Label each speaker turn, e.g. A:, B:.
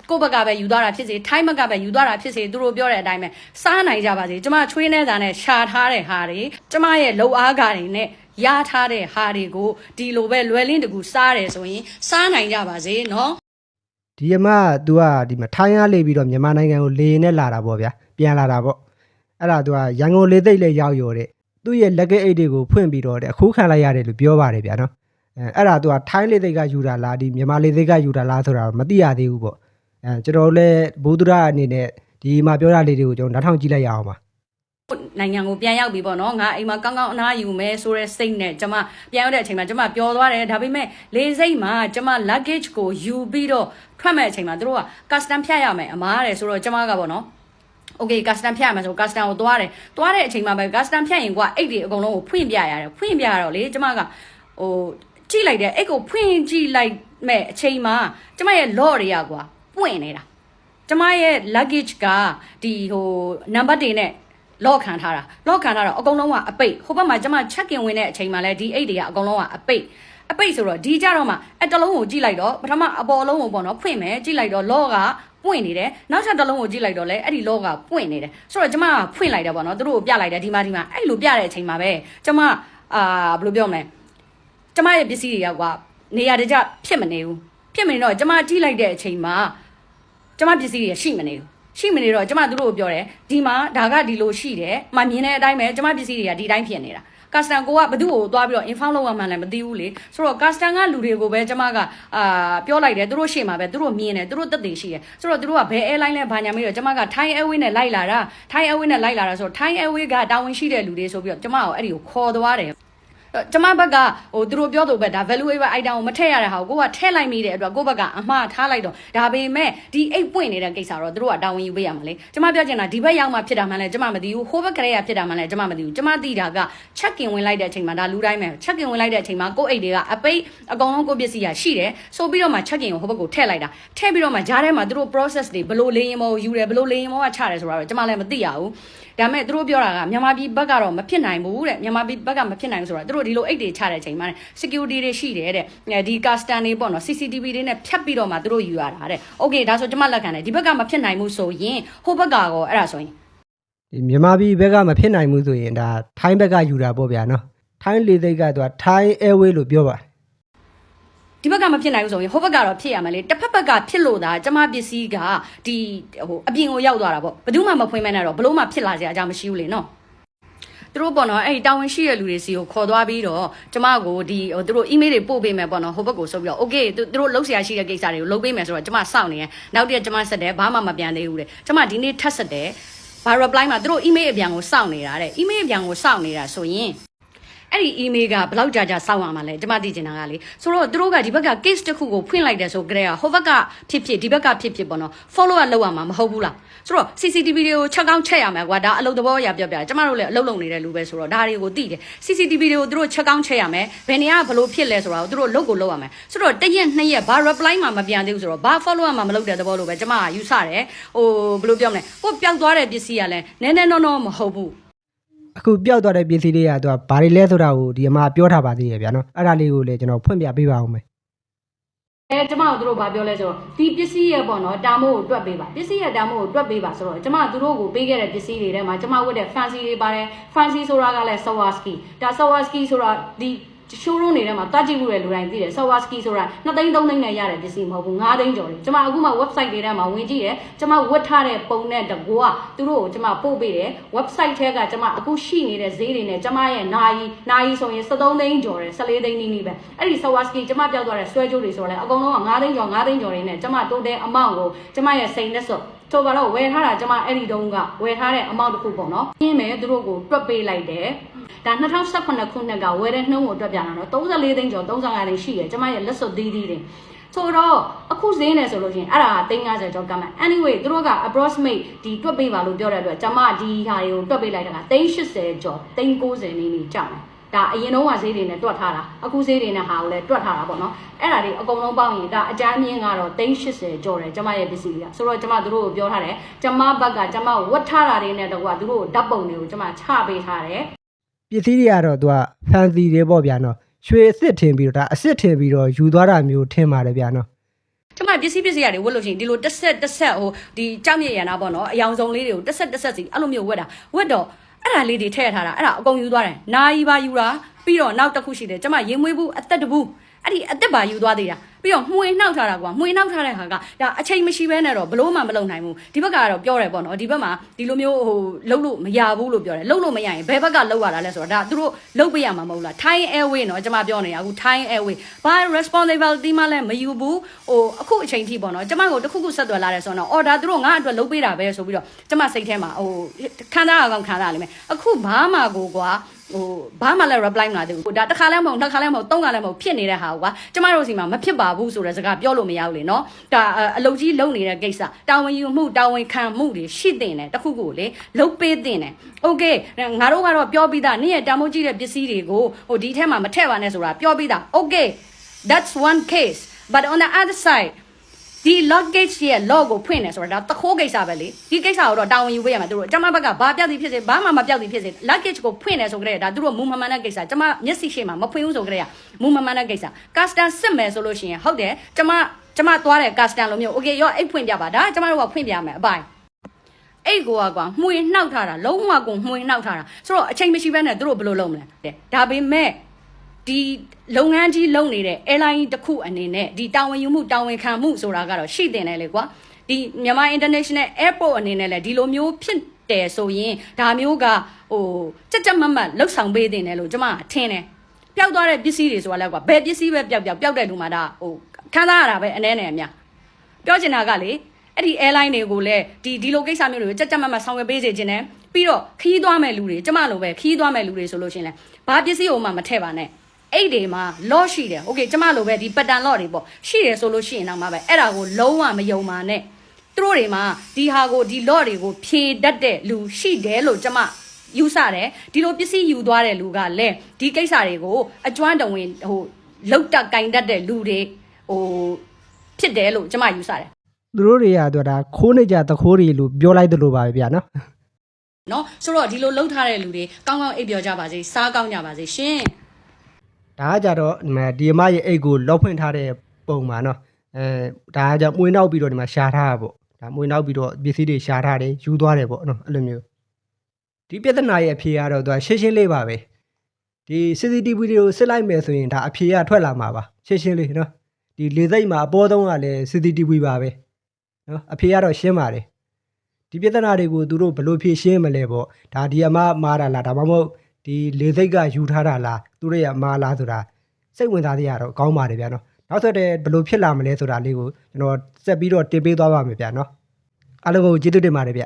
A: ကိုဘက်ကပဲယူသွားတာဖြစ်စေထိုင်းဘက်ကပဲယူသွားတာဖြစ်စေသူတို့ပြောတဲ့အတိုင်းပဲစားနိုင်ကြပါစေကျမချွေးနေစာနဲ့ရှာထားတဲ့ဟာတွေကျမရဲ့လုံအားကားတွေနဲ့ရထားတဲ့ဟာတွေကိုဒီလိုပဲလွယ်လင်းတကူစားတယ်ဆိုရင်စားနိုင်ကြပါစေနော်
B: ဒီအမ तू ကဒီမှာထိုင်းရလေပြီးတော့မြန်မာနိုင်ငံကိုလေနဲ့လာတာပေါ့ဗျာပြန်လာတာပေါ့အဲ့ဒါ तू ကရန်ကုန်လေသိပ်လေးရောက်ရောတဲ့သူ့ရဲ့လက်ကအိတ်တွေကိုဖွင့်ပြီးတော့တဲ့အခုခံလိုက်ရတယ်လို့ပြောပါတယ်ဗျာနော်အဲ့ဒါ तू ကထိုင်းလေသိပ်ကယူတာလားဒီမြန်မာလေသိပ်ကယူတာလားဆိုတာမသိရသေးဘူးပေါ့ကျွန်တော်လည်းဘိုးဒရာအနေနဲ့ဒီမှာပြောတာလေးတွေကိုကျွန်တော်နားထောင်ကြည့်လိုက်ရအောင်ပါန
A: ိုင်ငံကိုပြန်ရောက်ပြီပေါ့နော်ငါအိမ်မှာကောင်းကောင်းအနားယူမယ်ဆိုတဲ့စိတ်နဲ့ကျမပြန်ရောက်တဲ့အချိန်မှာကျမပျော်သွားတယ်ဒါပေမဲ့လေစိတ်မှာကျမ luggage ကိုယူပြီးတော့ထွက်မဲ့အချိန်မှာသူတို့က custom ဖြတ်ရမယ်အမားတယ်ဆိုတော့ကျမကပေါ့နော်โอเค custom ဖြတ်ရမယ်ဆို custom ကိုသွားတဲ့အချိန်မှာပဲ custom ဖြတ်ရင်ကွာအိတ်တွေအကုန်လုံးကိုဖွင့်ပြရတယ်ဖွင့်ပြရတော့လေကျမကကြည့်လိုက်တယ်အိတ်ကိုဖွင့်ကြည့်လိုက်မဲ့အချိန်မှာကျမရဲ့ law တွေကကွာပွင့်နေတာကျမရဲ့ luggage ကဒီnumber တွေနဲ့လော့ခံထားတာအကုန်လုံးကအပိတ်ဟိုဘက်မှာကျမချက်ခင်ဝင်တဲ့အချိန်မှာလဲဒီအိတ်တွေကအကုန်လုံးကအပိတ်ဆိုတော့ဒီကြတော့မှအတလုံးကိုကြည့်လိုက်တော့ပထမအပေါ်လုံးကိုပေါ့နော်ဖွင့်မယ်ကြည့်လိုက်တော့လော့ကပွင့်နေတယ်နောက်ချက်တစ်လုံးကိုကြည့်လိုက်တော့လဲအဲ့ဒီလော့ကပွင့်နေတယ်ဆိုတော့ကျမကဖွင့်လိုက်တယ်ပေါ့နော်သူတို့ကိုပြလိုက်တယ်ဒီမှာအဲ့လိုပြတဲ့အချိန်မှာပဲကျမဘယ်လိုပြောမလဲကျမရဲ့ပစ္စည်းတွေကကွာနေရာတကျဖြစ်မနေဘူးဖြစ်မနေတော့ကျမကြည့်လိုက်တဲ့အချိန်မှာကျမပစ္စည်းတွေရှိမနေဘူးရှိမနေတော့ကျမတို့ကိုပြောတယ်ဒီမှာဒါကဒီလိုရှိတယ်မမြင်တဲ့အတိုင်းပဲကျမပစ္စည်းတွေကဒီတိုင်းဖြစ်နေတာကာစတန်ကိုကဘသူ့ကိုသွားပြီးတော့ inform လုပ်ရမှန်းလည်းမသိဘူးလေဆိုတော့ကာစတန်ကလူတွေကိုပဲကျမကပြောလိုက်တယ်သူတို့ရှေ့မှာပဲသူတို့မြင်တယ်သူတို့တက်တည်ရှိတယ်ဆိုတော့သူတို့ကဘယ် airline လဲဘာညာမေးတော့ကျမက Thai Airways နဲ့လိုက်လာတာ Thai Airways နဲ့လိုက်လာတာဆိုတော့ Thai Airways ကတာဝန်ရှိတဲ့လူတွေဆိုပြီးတော့ကျမကိုအဲ့ဒီကိုခေါ်သွားတယ်ကျမဘက်ကသူတို့ပြောတော့ပဲဒါ valuable item ကိုမထည့်ရတဲ့ဟာကိုကထည့်လိုက်မိတဲ့အတွက်ကိုယ့်ဘက်ကအမှားထားလိုက်တော့ဒါပေမဲ့ဒီအိတ်ပွင့်နေတဲ့ကိစ္စတော့သူတို့ကတာဝန်ယူပေးရမှာလေကျမပြောချင်တာဒီဘက်ရောက်မှဖြစ်တာမှလည်းကျမမသိဘူးဟိုဘက်ကလေးကဖြစ်တာမှလည်းကျမမသိဘူးကျမသိတာကချက် ဝင်လိုက်တဲ့အချိန်မှာဒါလူတိုင်းပဲချက်ဝင်လိုက်တဲ့အချိန်မှာကိုယ့်အိတ်တွေကအပိတ်အကောင်လုံးကိုပစ္စည်းရရှိတယ်ဆိုပြီးတော့မှချက်ကိုဟိုဘက်ကိုထည့်လိုက်တာထည့်ပြီးတော့မှဂျားထဲမှာသူတို့ process တွေဘယ်လိုလေးရင်မောယူတယ်ဘယ်လိုလေးရင်မောကချတယ်ဆိုတာတော့ကျမလည်းမသိရဘူးဒါမဲ့သူတို့ပြောတာကမြန်မာပြည်ဘက်ကတော့မဖြစ်နိုင်ဘူးတဲ့မြန်မာပြည်ဘက်ကမဖြစ်နိုင်ဘူးဆိုတာသူတို့ဒီလိုအိတ်တွေချတဲ့အချိန်မှာ security တွေရှိတယ်တဲ့ဒီ custom တွေပေါ့နော် CCTV တွေနဲ့ဖြတ်ပြီးတော့မှသူတို့ယူရတာတဲ့ okay ဒါဆိုကျမလက်ခံတယ်ဒီဘက်ကမဖြစ်နိုင်ဘူးဆိုရင်ဟိုဘက်ကရောအဲ့ဒါဆိုရင်
B: ဒီမြန်မာပြည်ဘက်ကမဖြစ်နိုင်ဘူးဆိုရင်ဒါထိုင်းဘက်ကယူတာပေါ့ဗျာနော်ထိုင်းလေသိက်ကသူက Thai Airways လို့ပြောပါ
A: ဒီဘက်ကမဖြစ်နိုင်ဘူးဆိုရင်ဟိုဘက်ကတော့ဖြစ်ရမယ်လေတစ်ဖက်ဘက်ကဖြစ်လို့ဒါကျမပစ္စည်းကဒီအပြင်ကိုရောက်သွားတာပေါ့ဘယ်သူမှမဖွင့်မနဲ့တော့ဘလို့မှဖြစ်လာစရာအကြောင်းမရှိဘူးလေနော်သူတို့ပေါ့နော်အဲ့တာဝန်ရှိတဲ့လူတွေစီကိုခေါ်သွားပြီးတော့ကျမကိုဒီသူတို့ email တွေပို့ပေးမယ်ပေါ့နော်ဟိုဘက်ကိုဆိုပြီးတော့ okay သူတို့လုပ်စရာရှိတဲ့ကိစ္စတွေကိုလုပ်ပေးမယ်ဆိုတော့ကျမစောင့်နေရနောက်တည့်ကျမဆက်တယ်ဘာမှမပြန်သေးဘူးတဲ့ကျမဒီနေ့ထပ်ဆက်တယ်ဘာ reply မှာသူတို့ email အပြန်ကိုစောင့်နေတာတဲ့ email အပြန်ကိုစောင့်နေတာဆိုရင်အဲ့ဒီ email ကဘယ်လောက်ကြာစောင့်ရမှာလဲကျမသိချင်တာကလေဆိုတော့သူတို့ကဒီဘက်က case တစ်ခုကိုဖွင့်လိုက်တယ်ဆိုကြတဲ့ဟိုဘက်ကဖြစ်ဒီဘက်ကဖြစ်ပေါ့နော် follow up လုပ်ရမှာမဟုတ်ဘူးလားဆိုတော့ CCTV တွေကိုချက်ကောင်းချက်ရမယ်ကွာဒါအလုပ်သဘောအရာပြောပြတယ်ကျမတို့လည်းအလုပ်လုပ်နေတဲ့လူပဲဆိုတော့ဒါတွေကိုသိတယ် CCTV တွေကိုသူတို့ချက်ကောင်းချက်ရမယ်ဘယ်နေရာကဘလို့ဖြစ်လဲဆိုတော့သူတို့လုပ်ကိုလုပ်ရမယ်ဆိုတော့တရက်နှစ်ရက်ဘာ reply မှမပြန်သေးဘူးဆိုတော့ဘာ follow up မှမလုပ်တဲ့သဘောလိုပဲကျမကယူဆတယ်ဘယ်လိုပြောမလဲကိုပျောက်သွားတဲ့ပစ္စည်းကလည်းနည်းနည်းနော်မဟုတ်ဘူး
B: အခုပျောက်သွားတဲ့ပစ္စည်းတွေကသူကဘာတွေလဲဆိုတာကိုဒီအမပြောထားပါသေးရဲ့ဗျာနော်အဲ့ဒါလေးကိုလည်းကျွန်တော်ဖွင့်ပြပေးပါအောင်မယ်က
A: ျမတို့ဘာပြောလဲဆိုတော့ဒီပစ္စည်းရဲ့ပေါ့နော်တာမိုးကိုတွက်ပေးပါပစ္စည်းရဲ့တာမိုးကိုတွက်ပေးပါဆိုတော့ကျမတို့ကိုပေးခဲ့တဲ့ပစ္စည်းတွေထဲမှာကျမဝတ်တဲ့ fancy တွေပါတယ် fancy ဆိုတာကလည်း Swarovski ဒါ Swarovski ဆိုတာဒီshowroom တွေထဲမှာတွက်ကြည့်မှုတွေလူတိုင်းသိတယ် Swarovski ဆိုတာ2သိန်း3သိန်းနဲ့ရတဲ့ပစ္စည်းမဟုတ်ဘူး5သိန်းကျော်တယ်ကျမအခုမှ website တွေထဲမှာဝင်ကြည့်တယ်ကျမဝတ်ထားတဲ့ပုံနဲ့တကွာသူတို့ကိုကျမပို့ပေးတယ် website ထဲကကျမအခုရှိနေတဲ့ဈေးတွေနဲ့ကျမရဲ့နာယီဆိုရင်73သိန်းကျော်တယ်14သိန်းနီးနီးပဲအဲ့ဒီ Swarovski ကျမပြောက်သွားတဲ့ဆွဲကြိုးတွေဆိုတော့လည်းအကုန်လုံးက5သိန်းကျော်တွေနဲ့ကျမ total amount ကိုကျမရဲ့စိန်နဲ့ဆိုတော့ဝယ်ထားတာကျမအဲ့ဒီတုန်းကဝယ်ထားတဲ့ amount တစ်ခုပေါ့နော်ပြင်းမယ်သူတို့ကိုတွက်ပေးလိုက်တယ်ဒါ2018ခုနှစ်ကဝယ်တဲ့နှုန်းကိုတွက်ပြတာတော့34သိန်းကျော်35သိန်းရှိတယ်ကျမရဲ့လက်စွပ်သေးသေးတွေဆိုတော့အခုဈေးနဲ့ဆိုလို့ရှိရင်အဲ့ဒါက350ကျော်ကမှ anyway သူတို့က approximate ဒီတွက်ပေးပါလို့ပြောတဲ့အတွက်ကျမဒီဟာတွေကိုတွက်ပေးလိုက်တာက380ကျော်390နီးနီးကြာတယ်ဒါအရင်တော့ဈေးတွေနဲ့တွက်ထားတာအခုဈေးတွေနဲ့ဟာကိုလည်းတွက်ထားတာပေါ့နော်အဲ့ဒါတွေအကုန်လုံးပေါင်းရင်ဒါအကြမ်းမြင့်ကတော့380ကျော်တယ်ကျမရဲ့ပစ္စည်းကဆိုတော့ကျမတို့ကိုပြောထားတယ်ကျမဘက်ကကျမဝတ်ထားတာတွေနဲ့တော့သူတို့ဓာတ်ပုံတွေကိုကျမချပေးထားတယ်
B: ပစ္စည်းတွေကတော့သူက fancy တွေပေါ့ဗျာနော်ရွှေအစ်စ်ထင်ပြီးတော့ဒါအစ်စ်ထင်ပြီးတော့ယူသွားတာမျိုးထင်ပါတယ်ဗျာနော်
A: ကျမပစ္စည်းရတယ်ဝတ်လို့ရှိရင်ဒီလိုတစ်ဆက်ဟိုဒီကြောက်မြရနာပေါ့နော်အယောင်စုံလေးတွေကိုတစ်ဆက်စီအဲ့လိုမျိုးဝတ်တာဝတ်တော့အဲ့ဒါလေးတွေထည့်ထားတာအဲ့ဒါအကုန်ယူသွားတယ်နာယီပါယူတာပြီးတော့နောက်တစ်ခုရှိတယ်ကျမရင်မွေးဘူးအသက်တဘူးအဲ့ဒီအသက်ပါယူသွားသေးတာပြီးတော့မှွေနှောက်ထားတာကွာမှွေနှောက်ထားတဲ့ဟာကဒါအချိန်မရှိဘဲနဲ့တော့ဘလို့မှမလုပ်နိုင်ဘူးဒီဘက်ကတော့ပြောတယ်ပေါ့နော်ဒီဘက်မှာဒီလိုမျိုးဟိုလှုပ်လို့မရဘူးလို့ပြောတယ်လှုပ်လို့မရရင်ဘယ်ဘက်ကလှုပ်ရတာလဲဆိုတော့ဒါသူတို့လှုပ်ပေးရမှာမဟုတ်လား Thai Airway နော်ကျွန်မပြောနေတာအခု Thai Airway ဘာ responsibility မှလည်းမယူဘူးဟိုအခုအချိန်ထိပေါ့နော်ကျွန်မကိုတစ်ခုဆက်သွယ်လာတယ်ဆိုတော့အော်ဒါသူတို့ငါအတွက်လှုပ်ပေးတာပဲဆိုပြီးတော့ကျွန်မစိတ်ထဲမှာဟိုခံစားရအောင်ခံစားရလိမ့်မယ်အခုဘာမှကိုကွာဟိုဘာမှလည်း reply မလာသေးဘူးဒါတစ်ခါလည်းမဟုတ်နှစ်ခါလည်းမဟုတ်သုံးခါလည်းမဟုတ်ဖြစ်နေတဲ့ဟာကွာကျမတို့စီမှာမဖြစ်ပါဘူးဆိုတဲ့စကားပြောလို့မရဘူးလေနော်ဒါအလုပ်ကြီးလုပ်နေတဲ့ကိစ္စတာဝန်ယူမှုတာဝန်ခံမှုတွေရှိတင်တယ်တခုခုလေလုပ်ပေးတင်တယ်โอเคငါတို့ကတော့ပြောပြီးသားနေ့ရက်တာမိုးကြီးတဲ့ပစ္စည်းတွေကိုဟိုဒီထဲမှာမထည့်ပါနဲ့ဆိုတာပြောပြီးသား okay that's one case but on the other side ဒီ luggage ရဲ့ log ကိုဖွင့်နေဆိုတာဒါတခိုးကိစ္စပဲလေဒီကိစ္စကိုတော့တာဝန်ယူပေးရမှာသူတို့ကျမဘက်ကဘာပြောက်သည်ဖြစ်စေဘာမှမပြောက်သည်ဖြစ်စေ luggage ကိုဖွင့်နေဆိုကြတဲ့ဒါသူတို့မူမမှန်တဲ့ကိစ္စကျမမျက်စိရှိမှမဖွင့်ဘူးဆိုကြတဲ့မူမမှန်တဲ့ကိစ္စ custom စစ်မယ်ဆိုလို့ရှိရင်ဟုတ်တယ်ကျမသွားတဲ့ custom လိုမျိုး okay ရောအိတ်ဖွင့်ပြပါဒါကျမတို့ကဖွင့်ပြမယ်အပိုင်အိတ်ကွာမှွေနှောက်ထားတာလုံးဝကိုမှွေနှောက်ထားတာဆိုတော့အချိန်မရှိဘဲနဲ့သူတို့ဘယ်လိုလုပ်မလဲဒါပေမဲ့ဒီလုပ်ငန်းကြီးလုပ်နေတဲ့ airline တစ်ခုအနေနဲ့ဒီတာဝန်ယူမှုတာဝန်ခံမှုဆိုတာကတော့ရှိတင်တယ်လေကွာဒီမြန်မာ international airport အနေနဲ့လည်းဒီလိုမျိုးဖြစ်တယ်ဆိုရင်ဒါမျိုးကဟိုကြက်မတ်လှုပ်ဆောင်ပေးတင်တယ်လို့ကျွန်မထင်တယ်ပျောက်သွားတဲ့ပစ္စည်းတွေဆိုတာလဲကွာဘယ်ပစ္စည်းပဲပျောက်တဲ့လူမှာဒါဟိုခံစားရတာပဲအနေနဲ့အများပြောချင်တာကလေအဲ့ဒီ airline တွေကိုလည်းဒီလိုကိစ္စမျိုးတွေကိုကြက်မတ်ဆောင်ရွက်ပေးစေခြင်းနဲ့ပြီးတော့ခီးသွားမဲ့လူတွေကျွန်မလိုပဲခီးသွားမဲ့လူတွေဆိုလို့ရှင်လဲဘာပစ္စည်းကိုမှမထည့်ပါနဲ့အဲ့ဒီမှာ law ရှိတယ် okay ကျမလိုပဲဒီ pattern law တွေပေါ့ရှိတယ်ဆိုလို့ရှိရင်တော့မှပဲအဲ့ဒါကိုလုံးဝမယုံပါနဲ့သူတို့တွေမှာဒီဟာကိုဒီ law တွေကိုဖြေတတ်တဲ့လူရှိတယ်လို့ကျမယူဆတယ်ဒီလိုပစ္စည်းယူသွားတဲ့လူကလည်းဒီကိစ္စတွေကိုအကျွမ်းတဝင်ဟိုလောက်တက်ကင်တတ်တဲ့လူတွေဟိုဖြစ်တယ်လို့ကျမယူဆတယ်
B: သူတို့တွေကတော့ဒါခိုးနေကြတခိုးတွေလို့ပြောလိုက်တယ်လို့ပါပဲဗျာ
A: နော်ဆိုတော့ဒီလိုလှုပ်ထားတဲ့လူတွေကောင်းကောင်းအိပ်ပျော်ကြပါစေစားကောင်းကြပါစေရှင်
B: ဒါကကြတော့ဒီအမရဲ့အိတ်ကိုလောက်ဖွင့်ထားတဲ့ပုံပါနော်ဒါကကြောင့်မွေးနောက်ပြီးတော့ဒီမှာရှာထားတာပေါ့ဒါမွေးနောက်ပြီးတော့ပစ္စည်းတွေရှာထားတယ်ယူသွားတယ်ပေါ့နော်အဲ့လိုမျိုးဒီပြဿနာရဲ့အဖြေကတော့သူကရှင်းလေးပါပဲဒီ CCTV တွေကိုစစ်လိုက်မယ်ဆိုရင်ဒါအဖြေကထွက်လာမှာပါရှင်းလေးနော်ဒီလေစိတ်မှာအပေါ်ဆုံးကလည်း CCTV ပါပဲနော်အဖြေကတော့ရှင်းပါတယ်ဒီပြဿနာတွေကိုသူတို့ဘယ်လိုဖြေရှင်းမလဲပေါ့ဒါဒီအမမားတာလားဒါမှမဟုတ်ဒီလေစိတ်ကယူထားတာလားသူတို့ရဲ့မားလားဆိုတာစိတ်ဝင်စားသေးရတော့ကောင်းပါတယ်ဗျာနော်နောက်ဆက်တဲ့ဘယ်လိုဖြစ်လာမလဲဆိုတာလေးကိုကျွန်တော်ဆက်ပြီးတော့တင်ပေးသွားပါမယ်ဗျာနော်အားလုံးကိုကျေးဇူးတင်ပါတယ်ဗျ